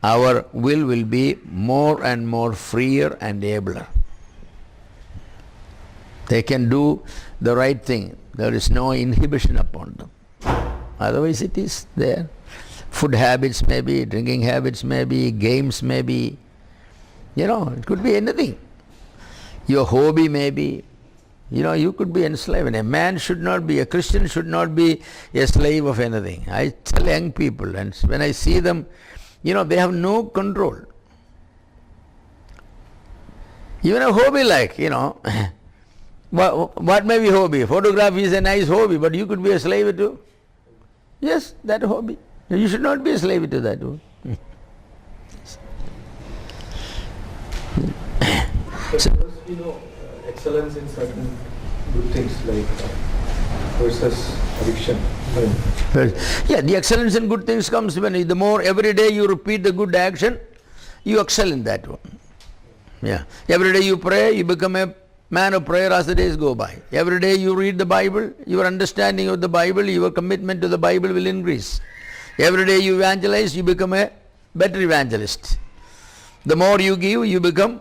our will be more and more freer and abler. They can do the right thing. There is no inhibition upon them. Otherwise it is there. Food habits maybe, drinking habits maybe, games maybe. It could be anything. Your hobby maybe. You could be enslaved. And a Christian should not be a slave of anything. I tell young people, and when I see them, they have no control. Even a hobby what may be hobby? Photography is a nice hobby, but you could be a slave to. Yes, that hobby. You should not be a slave to that one. Excellence in certain good things like versus addiction. Yeah, the excellence in good things comes when the more every day you repeat the good action, you excel in that one. Yeah. Every day you pray, you become a man of prayer as the days go by. Every day you read the Bible, your understanding of the Bible, your commitment to the Bible will increase. Every day you evangelize, you become a better evangelist. The more you give, you become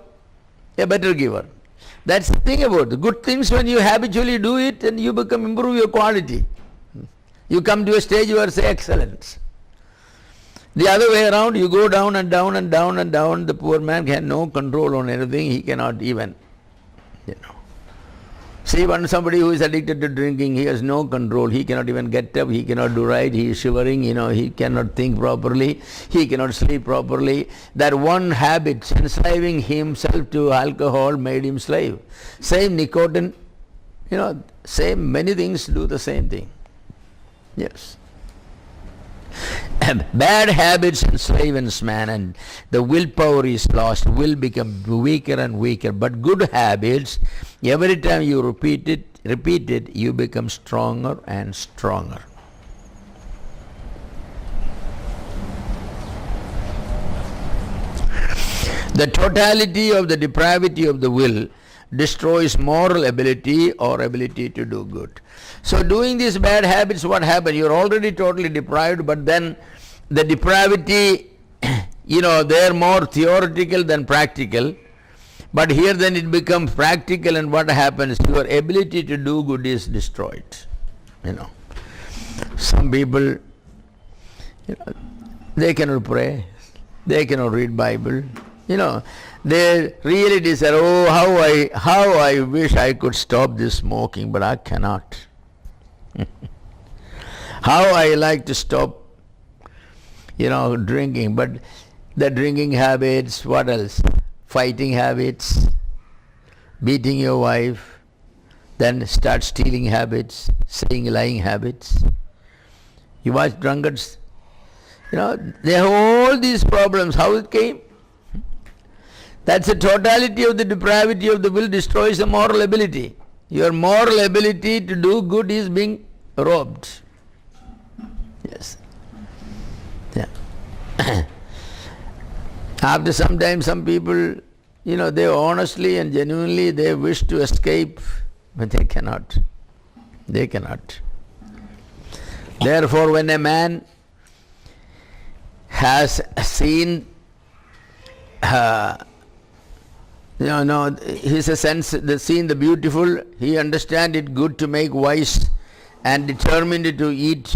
a better giver. That's the thing about it. Good things, when you habitually do it, and you improve your quality. You come to a stage where say excellence. The other way around, you go down and down and down and down. The poor man has no control on anything. He cannot even, See, when somebody who is addicted to drinking, he has no control. He cannot even get up. He cannot do right. He is shivering. He cannot think properly. He cannot sleep properly. That one habit, enslaving himself to alcohol, made him slave. Same nicotine, same many things do the same thing. Yes. Bad habits enslave man, and the willpower is lost, will become weaker and weaker. But good habits, every time you repeat it, you become stronger and stronger. The totality of the depravity of the will destroys moral ability or ability to do good. So doing these bad habits, what happens? You're already totally deprived, but then the depravity, they're more theoretical than practical. But here then it becomes practical, and what happens? Your ability to do good is destroyed. Some people, they cannot pray, they cannot read Bible. They really decide, how I wish I could stop this smoking, but I cannot. How I like to stop, drinking, but the drinking habits, what else? Fighting habits, beating your wife, then start stealing habits, saying lying habits. You watch drunkards, they have all these problems. How it came? That's the totality of the depravity of the will destroys the moral ability. Your moral ability to do good is being robbed. Yes. Yeah. After some time, some people, they honestly and genuinely, they wish to escape, but they cannot. They cannot. Therefore, when a man has seen he's a sense, seen the beautiful, he understands it good to make wise and determined to eat,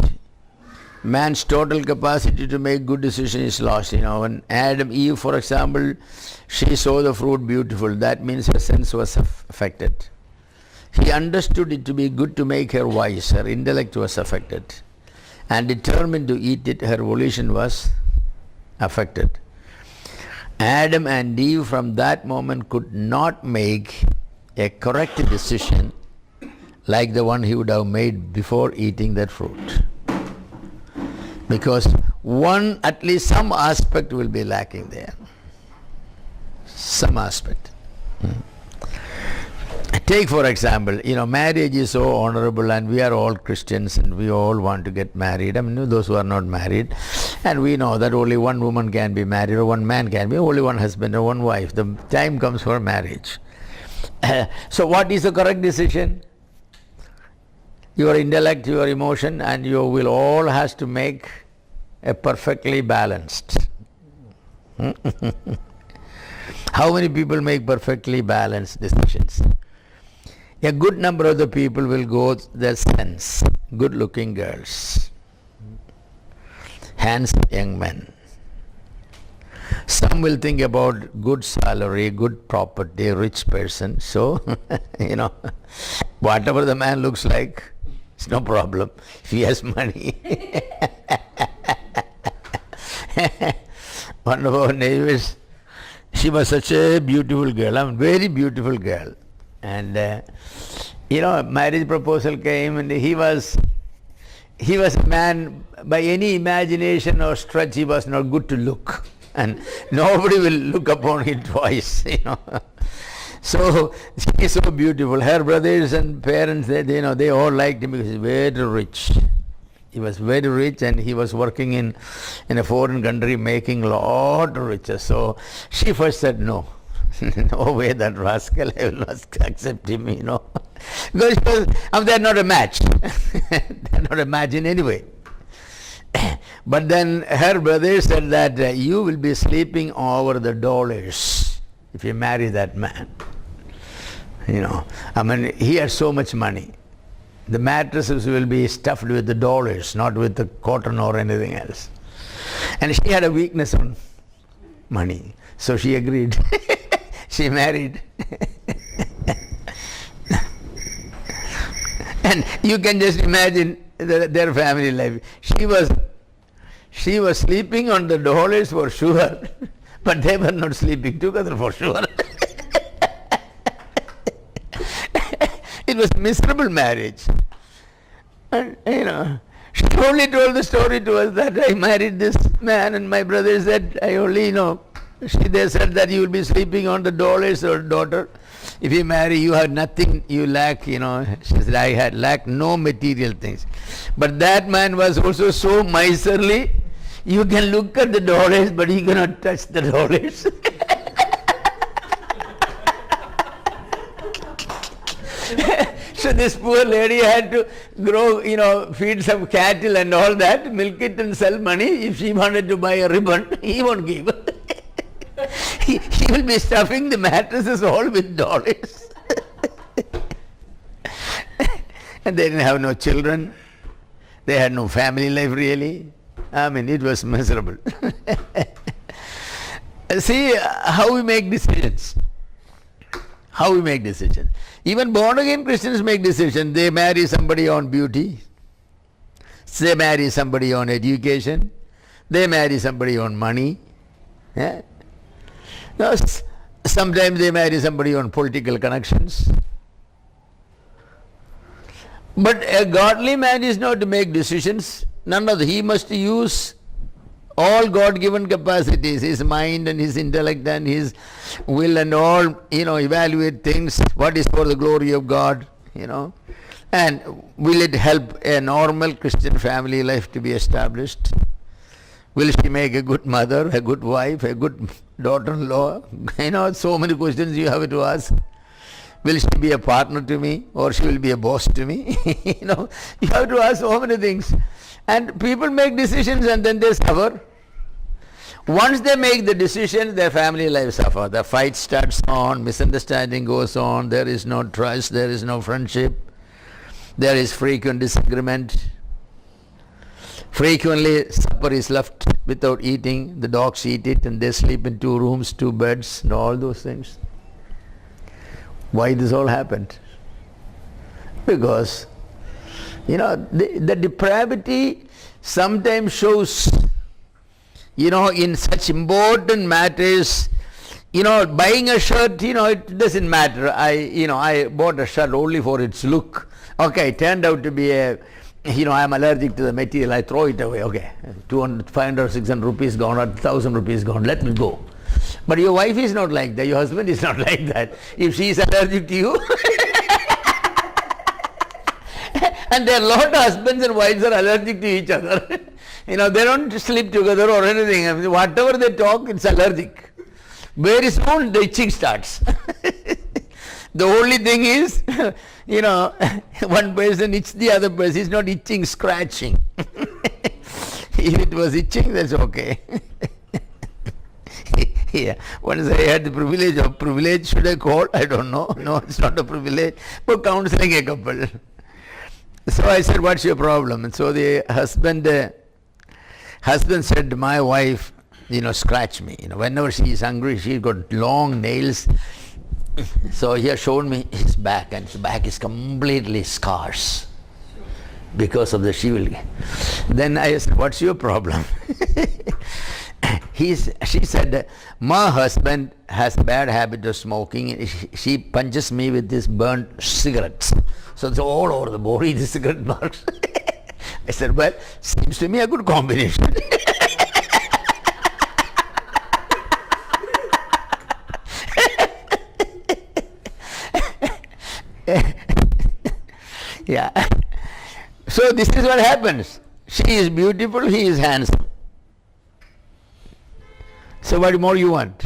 man's total capacity to make good decision is lost. When Adam, Eve, for example, she saw the fruit beautiful, that means her sense was affected. He understood it to be good to make her wise, her intellect was affected, and determined to eat it, her volition was affected. Adam and Eve from that moment could not make a correct decision like the one he would have made before eating that fruit. Because at least some aspect will be lacking there. Some aspect. Take for example, marriage is so honorable, and we are all Christians and we all want to get married. Those who are not married, and we know that only one woman can be married or one man can be, only one husband or one wife. The time comes for marriage. So what is the correct decision? Your intellect, your emotion, and your will all has to make a perfectly balanced. How many people make perfectly balanced decisions? A good number of the people will go the sense, good looking girls, handsome young men. Some will think about good salary, good property, rich person. So, whatever the man looks like, it's no problem if he has money. One of our neighbors, she was such a beautiful girl, very beautiful girl. And, marriage proposal came, and he was a man, by any imagination or stretch, he was not good to look. And nobody will look upon it twice, So she is so beautiful. Her brothers and parents, they all liked him because he was very rich. He was very rich, and he was working in a foreign country making a lot of riches. So she first said no. No way, that rascal, I will not accept him, Because they're not a match. They're not a match in any way. But then her brother said that you will be sleeping over the dollars if you marry that man. He had so much money. The mattresses will be stuffed with the dollars, not with the cotton or anything else. And she had a weakness on money. So she agreed. She married. And you can just imagine their family life. She was sleeping on the dollars for sure, but they were not sleeping together for sure. It was a miserable marriage. And, she only told the story to us that I married this man, and my brother said, I only, they said that you will be sleeping on the dollars, or daughter. If you marry, you have nothing, you lack, She said, I had lacked no material things. But that man was also so miserly, you can look at the dollars, but you cannot touch the dollars. So this poor lady had to grow, feed some cattle and all that, milk it and sell money. If she wanted to buy a ribbon, he won't give. He will be stuffing the mattresses all with dollars. And they didn't have no children. They had no family life really. It was miserable. See how we make decisions. How we make decisions. Even born again Christians make decisions. They marry somebody on beauty. They marry somebody on education. They marry somebody on money. Yeah? Now, sometimes they marry somebody on political connections. But a godly man is not to make decisions. None of that. He must use all God-given capacities, his mind and his intellect and his will and all, evaluate things, what is for the glory of God, and will it help a normal Christian family life to be established? Will she make a good mother, a good wife, a good daughter-in-law? So many questions you have to ask. Will she be a partner to me, or she will be a boss to me? You have to ask so many things. And people make decisions and then they suffer. Once they make the decision, their family life suffers. The fight starts on, misunderstanding goes on, there is no trust, there is no friendship, there is frequent disagreement. Frequently, supper is left without eating, the dogs eat it and they sleep in 2 rooms, 2 beds, and all those things. Why this all happened? Because the depravity sometimes shows, in such important matters. Buying a shirt, it doesn't matter. I bought a shirt only for its look. Okay, it turned out to be I'm allergic to the material, I throw it away. Okay, 200, 500, 600 rupees gone, or 1,000 rupees gone, let me go. But your wife is not like that, your husband is not like that. If she is allergic to you, and there are a lot of husbands and wives are allergic to each other. They don't sleep together or anything. Whatever they talk, it's allergic. Very soon the itching starts. The only thing is, one person itches the other person. It's not itching, scratching. If it was itching, that's okay. Yeah. Once I had the privilege should I call? I don't know. No, it's not a privilege. But counseling a couple. So I said, what's your problem? And so the husband said, my wife, scratch me. Whenever she is hungry, she's got long nails. So he has shown me his back, and his back is completely scars because of the she will. Then I said, what's your problem? She said, my husband has a bad habit of smoking. She punches me with these burnt cigarettes. So it's all over the body, the cigarette marks. I said, well, seems to me a good combination. Yeah. So this is what happens. She is beautiful, he is handsome. So what more you want?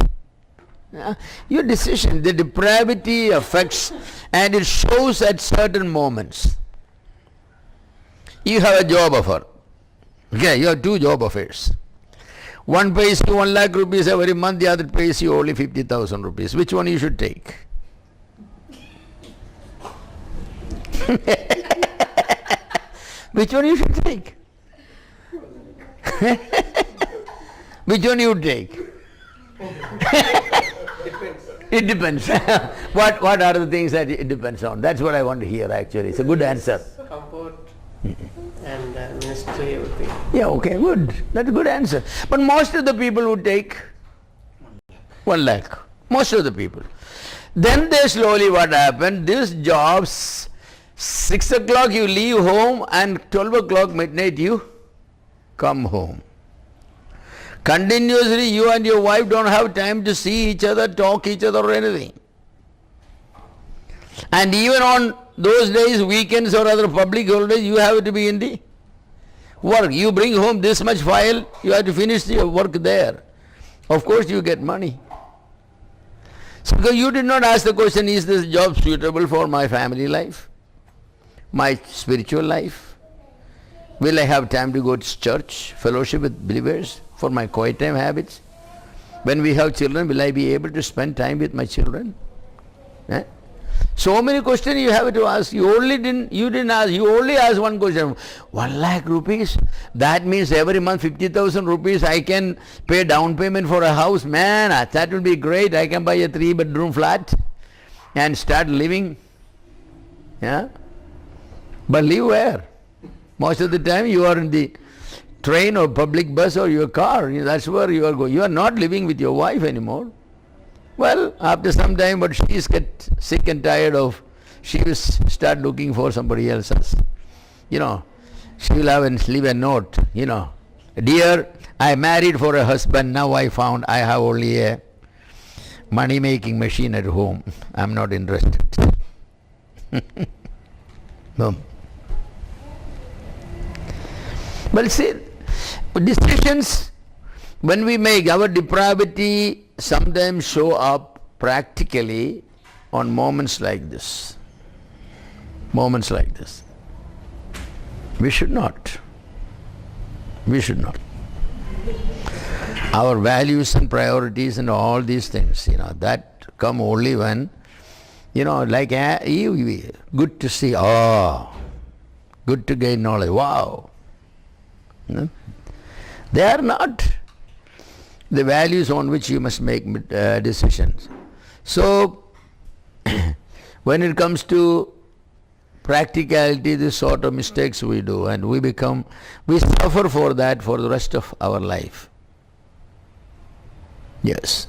Your decision, the depravity affects, and it shows at certain moments. You have a job offer. Okay, you have two job offers. One pays you 1 lakh rupees every month, the other pays you only 50,000 rupees. Which one you should take? Which one you should take? Which one you take? It depends. What are the things that it depends on? That's what I want to hear actually. It's a good answer. Comfort and ministry, everything. Yeah, okay, good. That's a good answer. But most of the people would take 1 lakh. Most of the people. Then they slowly what happened, this jobs, 6 o'clock you leave home and 12 o'clock midnight you come home. Continuously you and your wife don't have time to see each other, talk each other or anything. And even on those days, weekends or other public holidays, you have to be in the work. You bring home this much file, you have to finish your work there. Of course you get money. So because you did not ask the question, is this job suitable for my family life? My spiritual life? Will I have time to go to church, fellowship with believers for my quiet time habits? When we have children, will I be able to spend time with my children? Eh? So many questions you have to ask. You didn't ask. You only ask one question. 1 lakh rupees? That means every month 50,000 rupees I can pay down payment for a house. Man, that will be great. I can buy a 3-bedroom flat and start living. Yeah? But live where? Most of the time you are in the train or public bus or your car. That's where you are going. You are not living with your wife anymore. Well, after some time, but she is get sick and tired of, she will start looking for somebody else's. She will have leave a note, Dear, I married for a husband, now I found I have only a money-making machine at home. I'm not interested. No. But see, decisions, when we make, our depravity sometimes show up practically on moments like this. Moments like this. We should not. We should not. Our values and priorities and all these things, that come only when, like good to see, good to gain knowledge, wow. They are not the values on which you must make decisions. So, when it comes to practicality, this sort of mistakes we do, and we suffer for that for the rest of our life. Yes.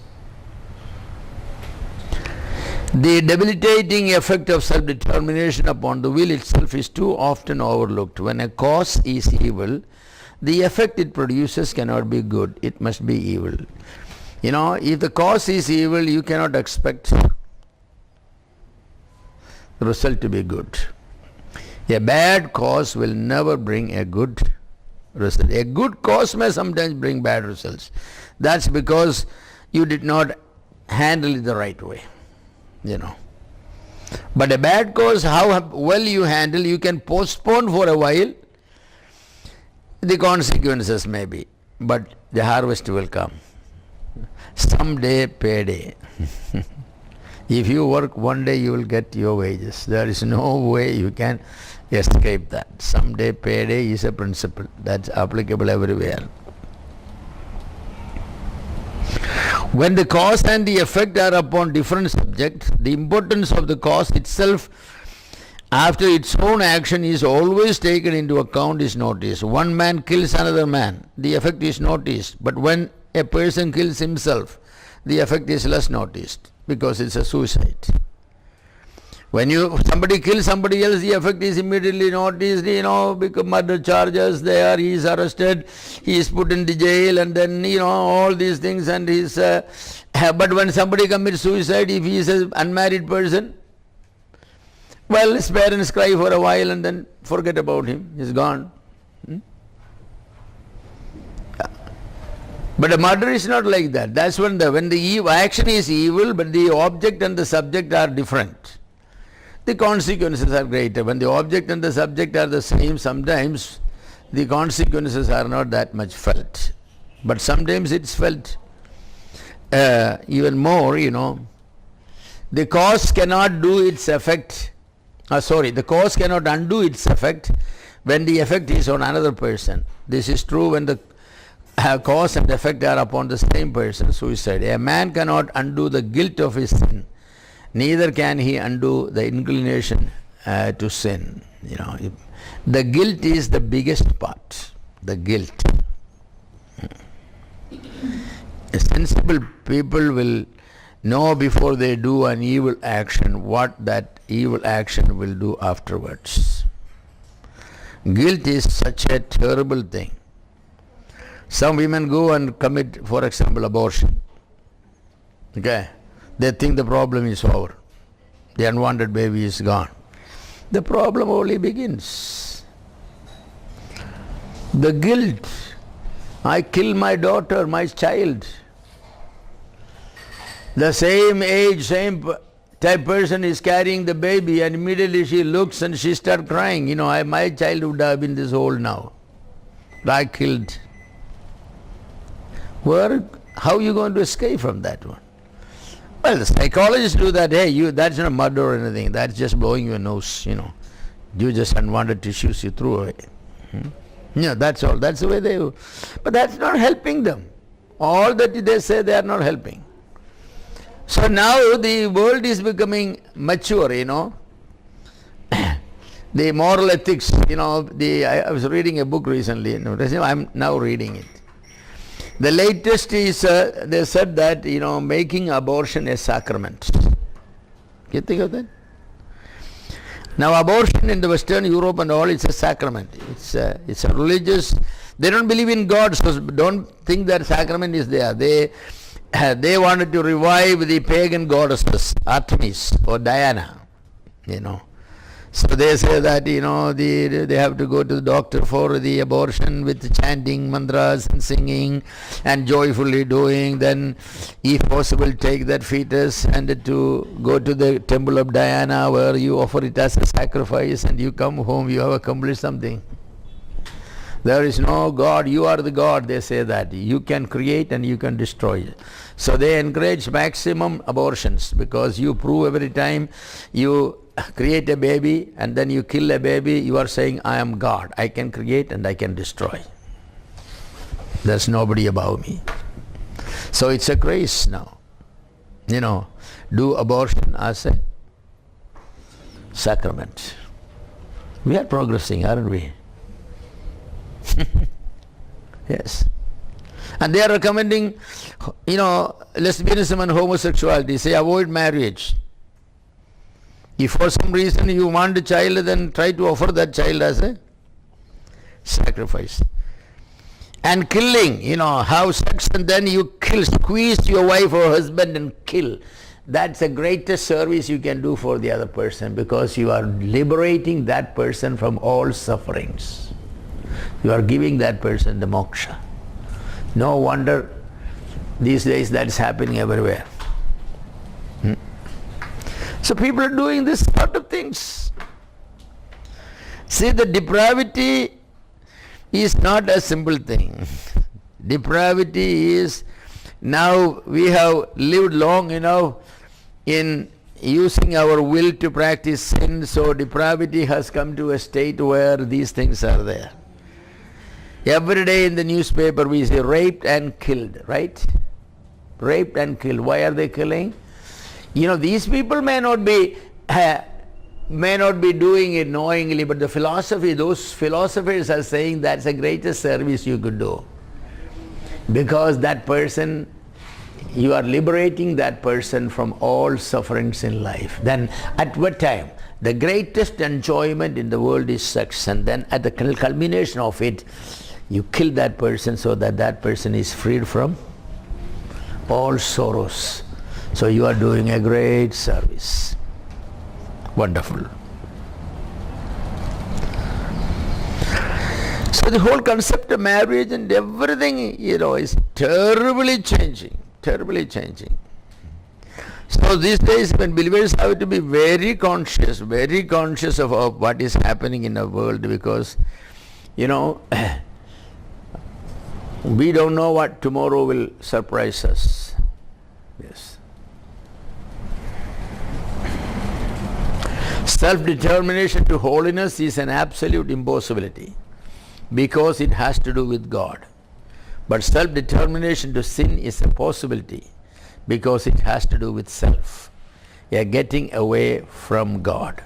The debilitating effect of self-determination upon the will itself is too often overlooked. When a cause is evil, the effect it produces cannot be good. It must be evil. If the cause is evil, you cannot expect the result to be good. A bad cause will never bring a good result. A good cause may sometimes bring bad results. That's because you did not handle it the right way. But a bad cause, how well you handle, you can postpone for a while the consequences may be, but the harvest will come. Some someday payday. If you work one day, you will get your wages. There is no way you can escape that. Someday payday is a principle that's applicable everywhere. When the cause and the effect are upon different subjects, the importance of the cause itself after its own action is always taken into account, is noticed. One man kills another man, the effect is noticed. But when a person kills himself, the effect is less noticed because it's a suicide. When somebody kills somebody else, the effect is immediately noticed, because murder charges there, he is arrested, he is put in the jail, and then, all these things, and he's, but when somebody commits suicide, if he is an unmarried person, well, his parents cry for a while and then forget about him, he's gone. But a murder is not like that. That's when the action is evil, but the object and the subject are different. The consequences are greater. When the object and the subject are the same, sometimes the consequences are not that much felt. But sometimes it's felt even more, The cause cannot do its effect. The cause cannot undo its effect when the effect is on another person. This is true when the cause and effect are upon the same person, suicide. A man cannot undo the guilt of his sin. Neither can he undo the inclination to sin. The guilt is the biggest part. The guilt. Sensible people will know before they do an evil action what that evil action will do afterwards. Guilt is such a terrible thing. Some women go and commit, for example, abortion. Okay? They think the problem is over. The unwanted baby is gone. The problem only begins. The guilt. I killed my daughter, my child. The same age, same type person is carrying the baby, and immediately she looks and she starts crying. My child would have been this old now. I killed. How are you going to escape from that one? Well, the psychologists do that. Hey, that's not murder or anything. That's just blowing your nose, You just unwanted tissues you threw away. That's all. That's the way they do. But that's not helping them. All that they say, they are not helping. So now the world is becoming mature, The moral ethics, I was reading a book recently. I'm now reading it. The latest is, they said that, making abortion a sacrament. Can you think of that? Now abortion in the Western Europe and all, it's a sacrament. It's a religious, they don't believe in God, so don't think that sacrament is there. They wanted to revive the pagan goddesses, Artemis or Diana, So they say that, they have to go to the doctor for the abortion with chanting mantras and singing and joyfully doing. Then, if possible, take that fetus and to go to the temple of Diana where you offer it as a sacrifice, and you come home, you have accomplished something. There is no God, you are the God, they say that. You can create and you can destroy. So they encourage maximum abortions, because you prove every time you create a baby and then you kill a baby, you are saying, I am God. I can create and I can destroy. There's nobody above me. So it's a grace now. Do abortion as a sacrament. We are progressing, aren't we? Yes. And they are recommending, lesbianism and homosexuality. Say avoid marriage. If for some reason you want a child, then try to offer that child as a sacrifice. And killing, have sex and then you kill, squeeze your wife or husband and kill. That's the greatest service you can do for the other person, because you are liberating that person from all sufferings. You are giving that person the moksha. No wonder these days that's happening everywhere. So people are doing this sort of things. See, the depravity is not a simple thing. Depravity is Now we have lived long enough in using our will to practice sin, so depravity has come to a state where these things are there. Every day in the newspaper we say raped and killed, right? Raped and killed. Why are they killing? These people may not be doing it knowingly, but those philosophers are saying that's the greatest service you could do. Because that person, you are liberating that person from all sufferings in life. Then at what time? The greatest enjoyment in the world is sex, and then at the culmination of it, you kill that person so that that person is freed from all sorrows. So you are doing a great service. Wonderful. So the whole concept of marriage and everything, is terribly changing. Terribly changing. So these days when believers have to be very conscious of what is happening in the world, because, we don't know what tomorrow will surprise us. Yes. Self-determination to holiness is an absolute impossibility because it has to do with God. But self-determination to sin is a possibility because it has to do with self. You are getting away from God.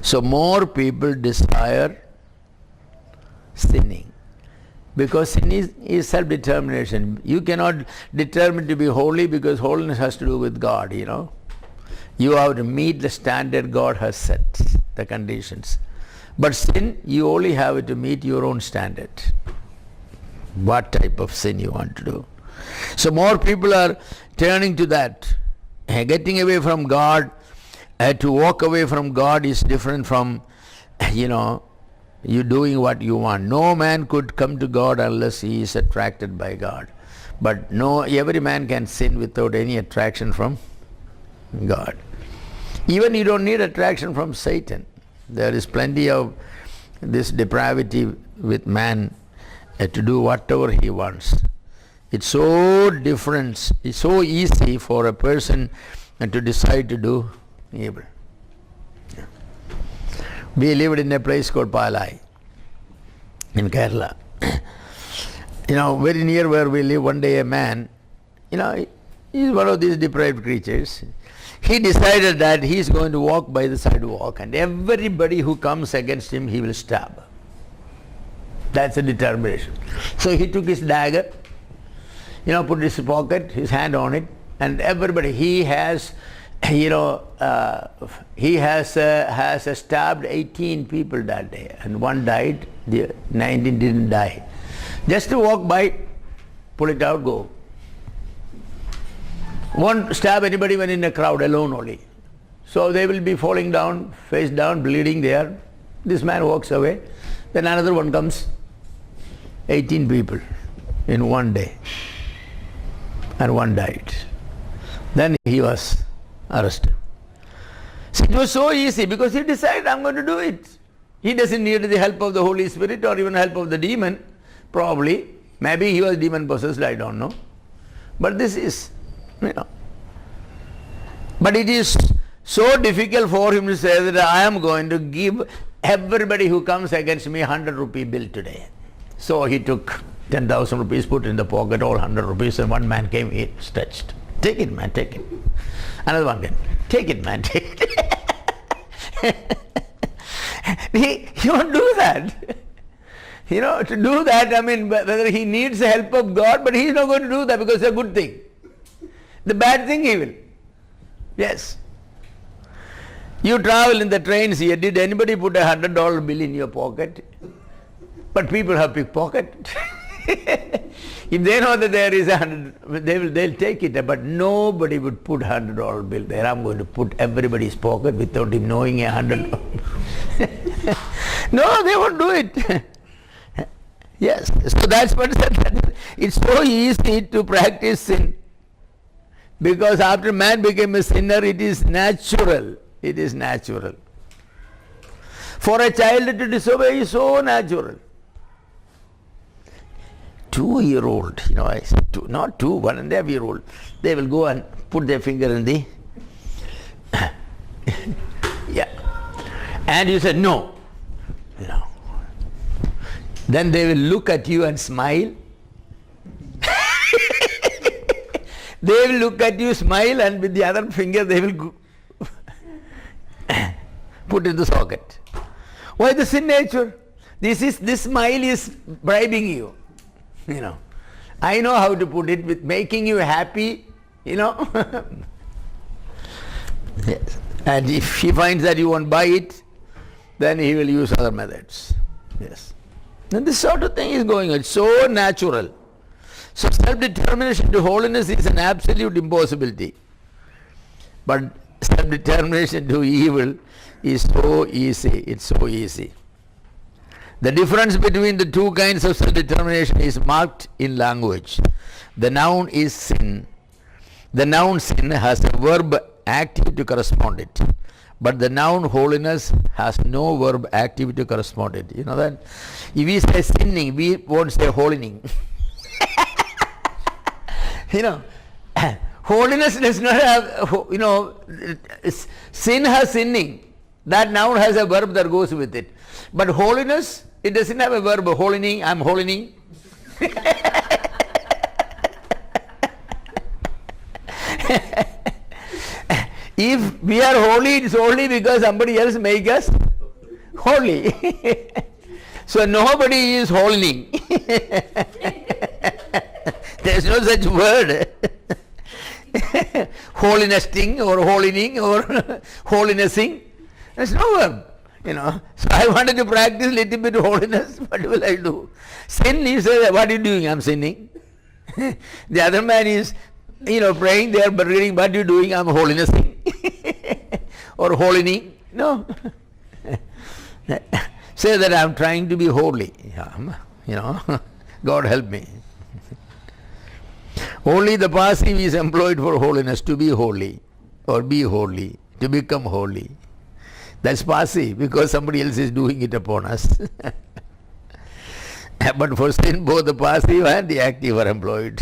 So more people desire sinning because sin is self-determination. You cannot determine to be holy because holiness has to do with God, You have to meet the standard God has set, the conditions. But sin, you only have to meet your own standard. What type of sin you want to do. So more people are turning to that. Getting away from God, to walk away from God is different from, you doing what you want. No man could come to God unless he is attracted by God. But every man can sin without any attraction from God. Even you don't need attraction from Satan. There is plenty of this depravity with man to do whatever he wants. It's so different, it's so easy for a person to decide to do evil. Yeah. We lived in a place called Palai in Kerala. Very near where we live, one day a man, he's one of these depraved creatures. He decided that he is going to walk by the sidewalk and everybody who comes against him, he will stab. That's a determination. So he took his dagger, put his pocket, his hand on it, and everybody, he has stabbed 18 people that day, and one died, the 19 didn't die. Just to walk by, pull it out, go. Won't stab anybody when in a crowd, alone only. So they will be falling down, face down, bleeding there. This man walks away. Then another one comes. 18 people in one day. And one died. Then he was arrested. So it was so easy because he decided, I'm going to do it. He doesn't need the help of the Holy Spirit or even help of the demon. Probably. Maybe he was demon possessed, I don't know. But this is, But it is so difficult for him to say that I am going to give everybody who comes against me 100 rupee bill today. So he took 10,000 rupees, put in the pocket, all 100 rupees, and one man came, he stretched. Take it, man, take it. Another one came, take it, man, take it. He won't do that. To do that, whether he needs the help of God, but he's not going to do that because it's a good thing. The bad thing he will. Yes. You travel in the trains here, did anybody put $100 bill in your pocket? But people have pickpocket. If they know that there is 100, they'll take it, but nobody would put $100 bill there. I'm going to put everybody's pocket without him knowing $100. No, they won't do it. Yes, so that's what it's so easy to practice sin. Because after man became a sinner, it is natural. It is natural. For a child to disobey is so natural. 2-year-old, I said, not 2, 1.5-year-old, they will go and put their finger in the, yeah. And you said, no. Then they will look at you and smile. They will look at you, smile, and with the other finger they will put in the socket. Why the sin nature? This smile is bribing you. I know how to put it, with making you happy, Yes. And if he finds that you won't buy it, then he will use other methods. Yes. And this sort of thing is going on. It's so natural. So self-determination to holiness is an absolute impossibility. But self-determination to evil is so easy. It's so easy. The difference between the two kinds of self-determination is marked in language. The noun is sin. The noun sin has a verb active to correspond it. But the noun holiness has no verb active to correspond it. You know that? If we say sinning, we won't say holining. Holiness does not have, sin has sinning. That noun has a verb that goes with it. But holiness, it doesn't have a verb. Holining, I'm holining. If we are holy, it's only because somebody else make us holy. So nobody is holining. There is no such word. Holinessing or holining or holinessing. There's no verb. So I wanted to practice a little bit holiness. What will I do? Sin, you say, what are you doing? I'm sinning. The other man is, praying there but reading, what are you doing? I'm holinessing. Or holining. No. Say that I'm trying to be holy. God help me. Only the passive is employed for holiness, to be holy, or be holy, to become holy. That's passive because somebody else is doing it upon us. But for sin, both the passive and the active are employed.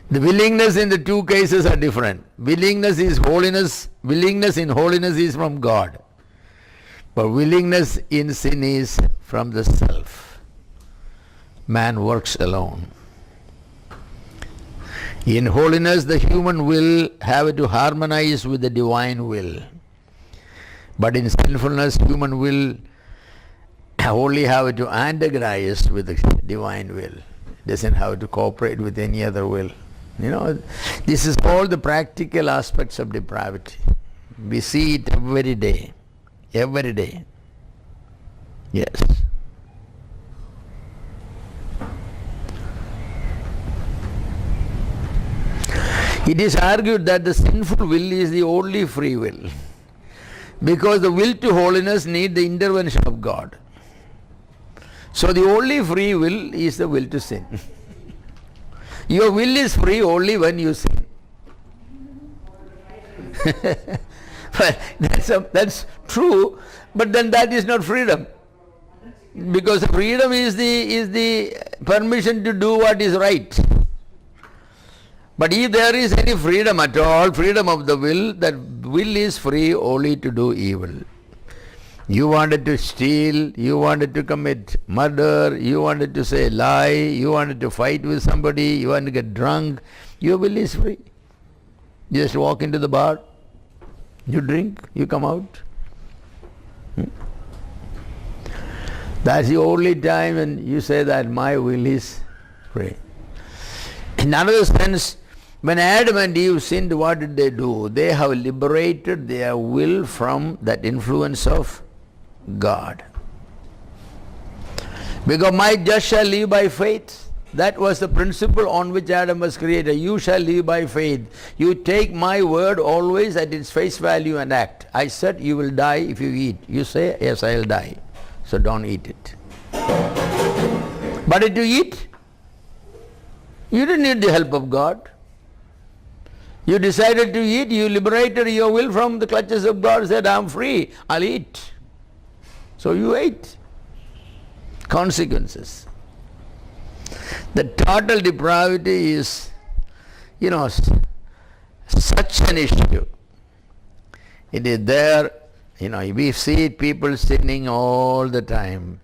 The willingness in the two cases are different. Willingness in holiness is from God. But willingness in sin is from the self. Man works alone. In holiness, the human will have to harmonize with the divine will. But in sinfulness, human will only have to antagonize with the divine will. It doesn't have to cooperate with any other will. This is all the practical aspects of depravity. We see it every day. Every day. Yes. It is argued that the sinful will is the only free will, because the will to holiness needs the intervention of God. So the only free will is the will to sin. Your will is free only when you sin. But that's true, but then that is not freedom. Because freedom is the permission to do what is right. But if there is any freedom at all, freedom of the will, that will is free only to do evil. You wanted to steal, you wanted to commit murder, you wanted to say lie, you wanted to fight with somebody, you wanted to get drunk, your will is free. You just walk into the bar, you drink, you come out. That's the only time when you say that my will is free. In another sense, when Adam and Eve sinned, what did they do? They have liberated their will from that influence of God. Because my just shall live by faith. That was the principle on which Adam was created. You shall live by faith. You take my word always at its face value and act. I said you will die if you eat. You say, yes, I will die. So don't eat it. But if you eat, you didn't need the help of God. You decided to eat, you liberated your will from the clutches of God, said, I'm free, I'll eat. So you ate. consequences. The total depravity is, such an issue. It is there, we see people sinning all the time,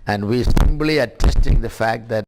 and we simply attesting the fact that